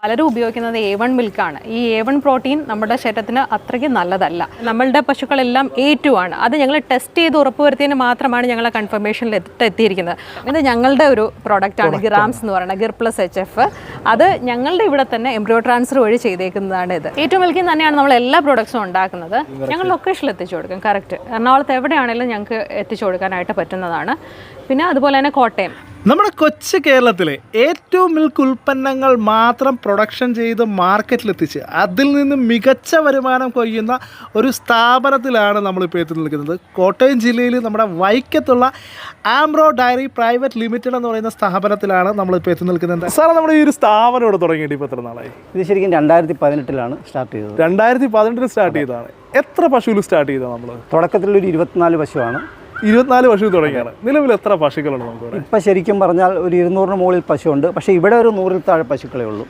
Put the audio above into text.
പലരും ഉപയോഗിക്കുന്നത് A1 മിൽക്കാണ്. ഈ A1 പ്രോട്ടീൻ നമ്മുടെ ശരീരത്തിന് അത്രയ്ക്ക് നല്ലതല്ല. നമ്മളുടെ പശുക്കളെല്ലാം A2 ആണ്. അത് ഞങ്ങൾ ടെസ്റ്റ് ചെയ്ത് ഉറപ്പുവരുത്തിയതിന് മാത്രമാണ് ഞങ്ങൾ കൺഫർമേഷനിൽ എത്തിയിരിക്കുന്നത്. ഇത് ഞങ്ങളുടെ ഒരു പ്രോഡക്റ്റാണ് ഗിറാംസ് എന്ന് പറയുന്നത്, ഗിർ പ്ലസ് HF. അത് ഞങ്ങളുടെ ഇവിടെ തന്നെ എംബ്രിയോ ട്രാൻസ്ഫർ വഴി ചെയ്തേക്കുന്നതാണ്. ഇത് A2 മിൽക്കിൽ തന്നെയാണ് നമ്മൾ എല്ലാ പ്രോഡക്ട്സും ഉണ്ടാക്കുന്നത്. ഞങ്ങൾ ലൊക്കേഷനിൽ എത്തിച്ചു കൊടുക്കും. കറക്റ്റ് എറണാകുളത്ത് എവിടെയാണെങ്കിലും ഞങ്ങൾക്ക് എത്തിച്ചു കൊടുക്കാനായിട്ട് പറ്റുന്നതാണ്. പിന്നെ അതുപോലെ തന്നെ കോട്ടയം, നമ്മുടെ കൊച്ചു കേരളത്തിലെ ഏറ്റവും മിൽക്ക് ഉൽപ്പന്നങ്ങൾ മാത്രം പ്രൊഡക്ഷൻ ചെയ്ത് മാർക്കറ്റിലെത്തിച്ച് അതിൽ നിന്ന് മികച്ച വരുമാനം കൊയ്യുന്ന ഒരു സ്ഥാപനത്തിലാണ് നമ്മളിപ്പോൾ എത്തി നിൽക്കുന്നത്. കോട്ടയം ജില്ലയിൽ നമ്മുടെ വൈക്കത്തുള്ള ആംബ്രോ ഡയറി പ്രൈവറ്റ് ലിമിറ്റഡ് എന്ന് പറയുന്ന സ്ഥാപനത്തിലാണ് നമ്മളിപ്പോൾ എത്തി നിൽക്കുന്നത്. സാർ, നമ്മുടെ ഈ ഒരു സ്ഥാപനം ഇവിടെ തുടങ്ങിയിട്ട് ഇപ്പോൾ എത്ര നാളായി? ഇത് ശരിക്കും 2018 സ്റ്റാർട്ട് ചെയ്തത്. 2018 സ്റ്റാർട്ട് ചെയ്തതാണ്. എത്ര പശുവിൽ സ്റ്റാർട്ട് ചെയ്തത് നമ്മൾ? തുടക്കത്തിലൊരു 24 പശുവാണ്. 24 പശു തുടങ്ങിയാണ്. നിലവിൽ എത്ര പശുക്കളുണ്ട് നമുക്ക്? ഇപ്പം ശരിക്കും പറഞ്ഞാൽ ഒരു 200 മുകളിൽ പശുവുണ്ട്. പക്ഷേ ഇവിടെ ഒരു 100-ൽ താഴെ പശുക്കളേ ഉള്ളൂ.